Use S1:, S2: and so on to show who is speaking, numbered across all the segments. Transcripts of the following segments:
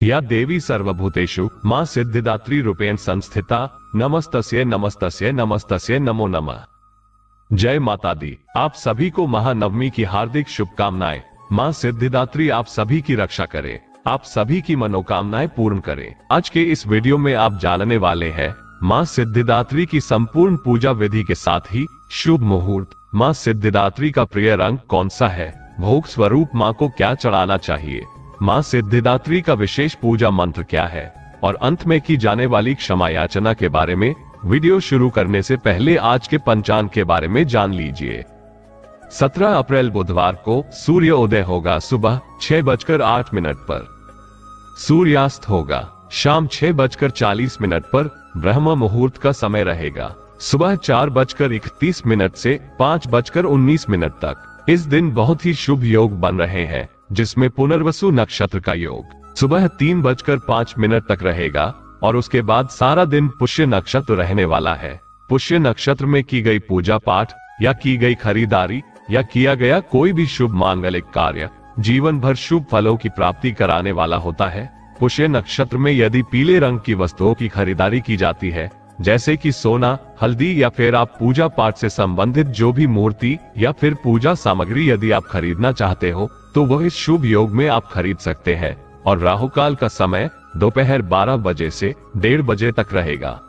S1: या देवी सर्वभूतेषु मां सिद्धिदात्री रूपेण संस्थिता नमस्तस्यै नमस्तस्यै नमस्तस्यै नमो नमः। जय माता दी। आप सभी को महानवमी की हार्दिक शुभकामनाएं। मां सिद्धिदात्री आप सभी की रक्षा करे, आप सभी की मनोकामनाएं पूर्ण करे। आज के इस वीडियो में आप जानने वाले हैं मां सिद्धिदात्री की संपूर्ण पूजा विधि के साथ ही शुभ मुहूर्त, मां सिद्धिदात्री का प्रिय रंग कौन सा है, भोग स्वरूप मां को क्या चढ़ाना चाहिए, मां सिद्धिदात्री का विशेष पूजा मंत्र क्या है और अंत में की जाने वाली क्षमा याचना के बारे में वीडियो शुरू करने से पहले आज के पंचांग के बारे में जान लीजिए। 17 अप्रैल बुधवार को सूर्योदय होगा सुबह 6:08 पर, सूर्यास्त होगा शाम 6:40 पर, ब्रह्म मुहूर्त का समय रहेगा सुबह 4:31 से 5:19 तक। इस दिन बहुत ही शुभ योग बन रहे हैं, जिसमें पुनर्वसु नक्षत्र का योग सुबह 3:05 तक रहेगा और उसके बाद सारा दिन पुष्य नक्षत्र रहने वाला है। पुष्य नक्षत्र में की गई पूजा पाठ या की गई खरीदारी या किया गया कोई भी शुभ मांगलिक कार्य जीवन भर शुभ फलों की प्राप्ति कराने वाला होता है। पुष्य नक्षत्र में यदि पीले रंग की वस्तुओं की खरीदारी की जाती है, जैसे कि सोना, हल्दी या फिर आप पूजा पाठ से संबंधित जो भी मूर्ति या फिर पूजा सामग्री यदि आप खरीदना चाहते हो तो वह इस शुभ योग में आप खरीद सकते हैं। और राहु काल का समय दोपहर 12 बजे से 1:30 बजे तक रहेगा।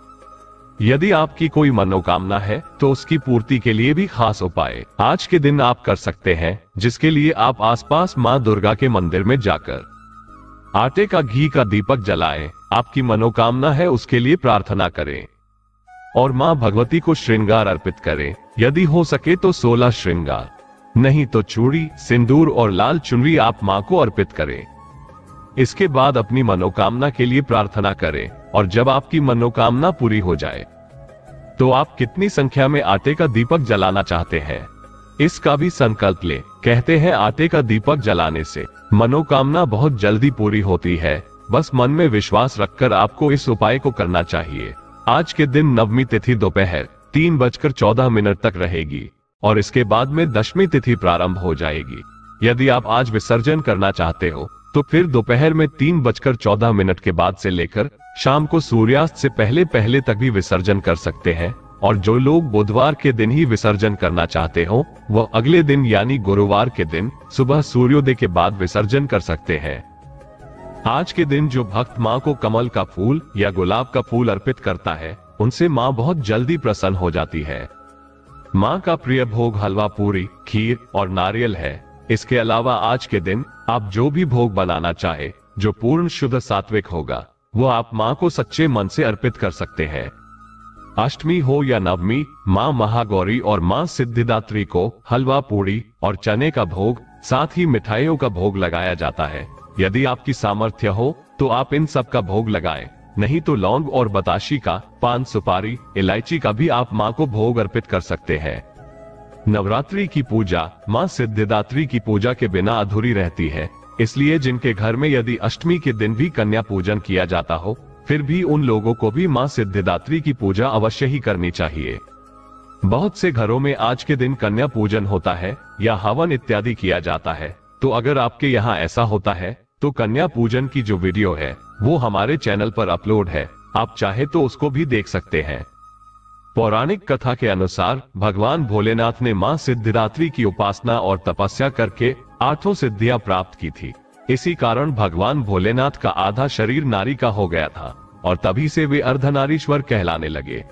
S1: यदि आपकी कोई मनोकामना है तो उसकी पूर्ति के लिए भी खास उपाय आज के दिन आप कर सकते हैं, जिसके लिए आप आसपास मां दुर्गा के मंदिर में जाकर आटे का घी का दीपक जलाएं, आपकी मनोकामना है उसके लिए प्रार्थना करें और मां भगवती को श्रृंगार अर्पित करें। यदि हो सके तो 16 श्रृंगार, नहीं तो चूड़ी, सिंदूर और लाल चुनरी आप मां को अर्पित करें। इसके बाद अपनी मनोकामना के लिए प्रार्थना करें और जब आपकी मनोकामना पूरी हो जाए तो आप कितनी संख्या में आटे का दीपक जलाना चाहते हैं इसका भी संकल्प लें। कहते हैं आटे का दीपक जलाने से मनोकामना बहुत जल्दी पूरी होती है। बस मन में विश्वास रखकर आपको इस उपाय को करना चाहिए। आज के दिन नवमी तिथि दोपहर 3:14 तक रहेगी और इसके बाद में दशमी तिथि प्रारंभ हो जाएगी। यदि आप आज विसर्जन करना चाहते हो तो फिर दोपहर में 3:14 के बाद से लेकर शाम को सूर्यास्त से पहले पहले तक भी विसर्जन कर सकते हैं। और जो लोग बुधवार के दिन ही विसर्जन करना चाहते हो वह अगले दिन यानी गुरुवार के दिन सुबह सूर्योदय के बाद विसर्जन कर सकते हैं। आज के दिन जो भक्त मां को कमल का फूल या गुलाब का फूल अर्पित करता है उनसे मां बहुत जल्दी प्रसन्न हो जाती है। मां का प्रिय भोग हलवा पूरी, खीर और नारियल है। इसके अलावा आज के दिन आप जो भी भोग बनाना चाहे जो पूर्ण शुद्ध सात्विक होगा वो आप मां को सच्चे मन से अर्पित कर सकते हैं। अष्टमी हो या नवमी, मां महागौरी और मां सिद्धिदात्री को हलवा पूरी और चने का भोग साथ ही मिठाइयों का भोग लगाया जाता है। यदि आपकी सामर्थ्य हो तो आप इन सब का भोग लगाएं, नहीं तो लौंग और बताशी का, पान सुपारी, इलायची का भी आप मां को भोग अर्पित कर सकते हैं। नवरात्रि की पूजा मां सिद्धिदात्री की पूजा के बिना अधूरी रहती है, इसलिए जिनके घर में यदि अष्टमी के दिन भी कन्या पूजन किया जाता हो फिर भी उन लोगों को भी मां सिद्धिदात्री की पूजा अवश्य ही करनी चाहिए। बहुत से घरों में आज के दिन कन्या पूजन होता है या हवन इत्यादि किया जाता है, तो अगर आपके यहाँ ऐसा होता है तो कन्या पूजन की जो वीडियो है वो हमारे चैनल पर अपलोड है, आप चाहे तो उसको भी देख सकते हैं। पौराणिक कथा के अनुसार भगवान भोलेनाथ ने मां सिद्धिदात्री की उपासना और तपस्या करके 8 सिद्धियां प्राप्त की थी। इसी कारण भगवान भोलेनाथ का आधा शरीर नारी का हो गया था और तभी से वे अर्धनारीश्वर कहलाने लगे।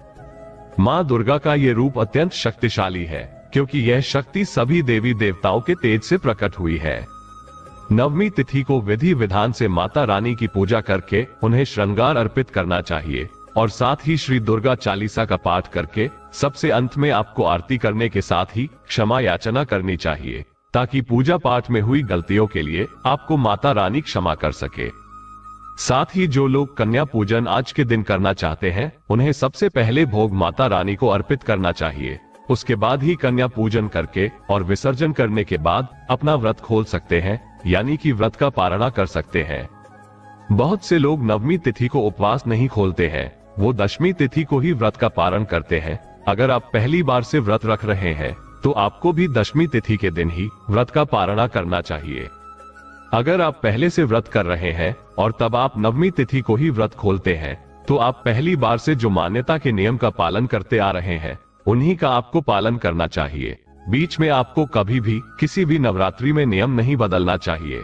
S1: मां दुर्गा का ये रूप अत्यंत शक्तिशाली है, क्योंकि यह शक्ति सभी देवी देवताओं के तेज से प्रकट हुई है। नवमी तिथि को विधि विधान से माता रानी की पूजा करके उन्हें श्रृंगार अर्पित करना चाहिए और साथ ही श्री दुर्गा चालीसा का पाठ करके सबसे अंत में आपको आरती करने के साथ ही क्षमा याचना करनी चाहिए, ताकि पूजा पाठ में हुई गलतियों के लिए आपको माता रानी क्षमा कर सके। साथ ही जो लोग कन्या पूजन आज के दिन करना चाहते हैं उन्हें सबसे पहले भोग माता रानी को अर्पित करना चाहिए। उसके बाद ही कन्या पूजन करके और विसर्जन करने के बाद अपना व्रत खोल सकते हैं, यानी कि व्रत का पारणा कर सकते हैं। बहुत से लोग नवमी तिथि को उपवास नहीं खोलते हैं, वो दशमी तिथि को ही व्रत का पारण करते हैं। अगर आप पहली बार से व्रत रख रहे हैं तो आपको भी दशमी तिथि के दिन ही व्रत का पारणा करना चाहिए। अगर आप पहले से व्रत कर रहे हैं और तब आप नवमी तिथि को ही व्रत खोलते हैं, तो आप पहली बार से जो मान्यता के नियम का पालन करते आ रहे हैं, उन्हीं का आपको पालन करना चाहिए। बीच में आपको कभी भी किसी भी नवरात्रि में नियम नहीं बदलना चाहिए।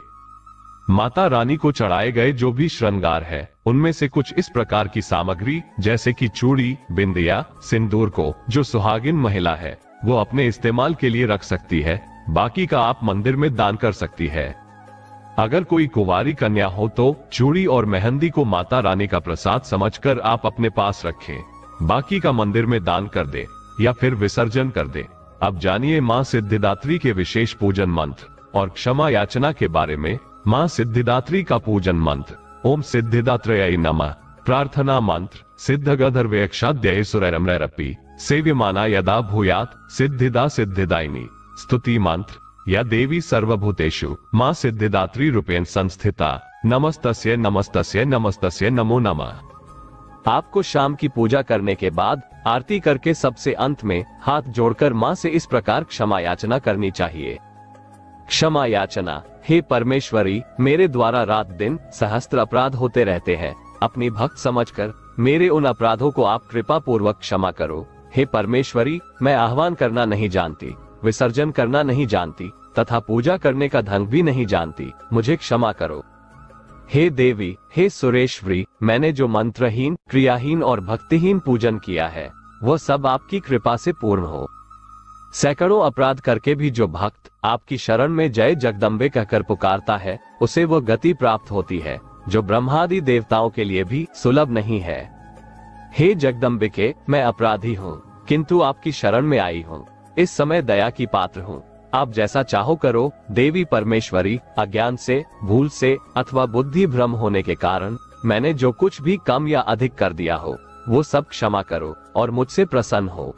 S1: माता रानी को चढ़ाए गए जो भी श्रृंगार है, उनमें से कुछ इस प्रकार की सामग्री जैसे कि चूड़ी, बिंदिया, सिंदूर को जो सुहागिन महिला है वो अपने इस्तेमाल के लिए रख सकती है, बाकी का आप मंदिर में दान कर सकती है। अगर कोई कुंवारी कन्या हो तो चूड़ी और मेहंदी को माता रानी का प्रसाद समझकर आप अपने पास रखें, बाकी का मंदिर में दान कर दे या फिर विसर्जन कर दे। अब जानिए मां सिद्धिदात्री के विशेष पूजन मंत्र और क्षमा याचना के बारे में। मां सिद्धिदात्री का पूजन मंत्र। ओम सिद्धिदात्रयाय नमः। प्रार्थना मंत्र। सिद्धगधर्वयक्षाद्यय सुरैरम्रैरपि सेव्यमाना यदा भूयात् सिद्धिदा सिद्धिदायिनी। स्तुति मंत्र। या देवी सर्वभूतेषु मां सिद्धिदात्री रूपेण संस्थिता नमस्तस्यै नमस्तस्यै नमस्तस्यै नमो नमः।
S2: आपको शाम की पूजा करने के बाद आरती करके सबसे अंत में हाथ जोड़कर मां से इस प्रकार क्षमा याचना करनी चाहिए। क्षमा याचना। हे परमेश्वरी, मेरे द्वारा रात दिन सहस्त्र अपराध होते रहते हैं। अपनी भक्त समझकर मेरे उन अपराधों को आप कृपा पूर्वक क्षमा करो। हे परमेश्वरी, मैं आह्वान करना नहीं जानती, विसर्जन करना नहीं जानती तथा पूजा करने का ढंग भी नहीं जानती, मुझे क्षमा करो। हे देवी, हे सुरेश्वरी, मैंने जो मंत्रहीन, क्रियाहीन और भक्तिहीन पूजन किया है वह सब आपकी कृपा से पूर्ण हो। सैकड़ों अपराध करके भी जो भक्त आपकी शरण में जय जगदम्बे कहकर पुकारता है, उसे वह गति प्राप्त होती है जो ब्रह्मादि देवताओं के लिए भी सुलभ नहीं है। हे जगदम्बिके, मैं अपराधी हूँ, किंतु आपकी शरण में आई हूँ। इस समय दया की पात्र हूँ, आप जैसा चाहो करो। देवी परमेश्वरी, अज्ञान से, भूल से अथवा बुद्धि भ्रम होने के कारण मैंने जो कुछ भी कम या अधिक कर दिया हो वो सब क्षमा करो और मुझसे प्रसन्न हो।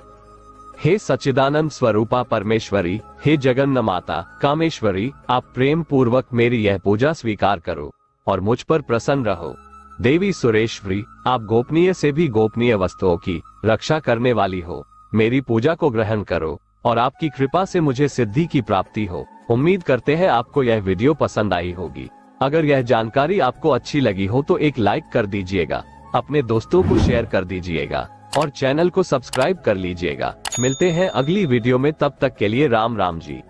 S2: हे सच्चिदानंद स्वरूपा परमेश्वरी, हे जगन्नाथ माता कामेश्वरी, आप प्रेम पूर्वक मेरी यह पूजा स्वीकार करो और मुझ पर प्रसन्न रहो। देवी सुरेश्वरी, आप गोपनीय से भी गोपनीय वस्तुओं की रक्षा करने वाली हो, मेरी पूजा को ग्रहण करो और आपकी कृपा से मुझे सिद्धि की प्राप्ति हो। उम्मीद करते हैं आपको यह वीडियो पसंद आई होगी। अगर यह जानकारी आपको अच्छी लगी हो तो एक लाइक कर दीजिएगा, अपने दोस्तों को शेयर कर दीजिएगा और चैनल को सब्सक्राइब कर लीजिएगा। मिलते हैं अगली वीडियो में, तब तक के लिए राम राम जी।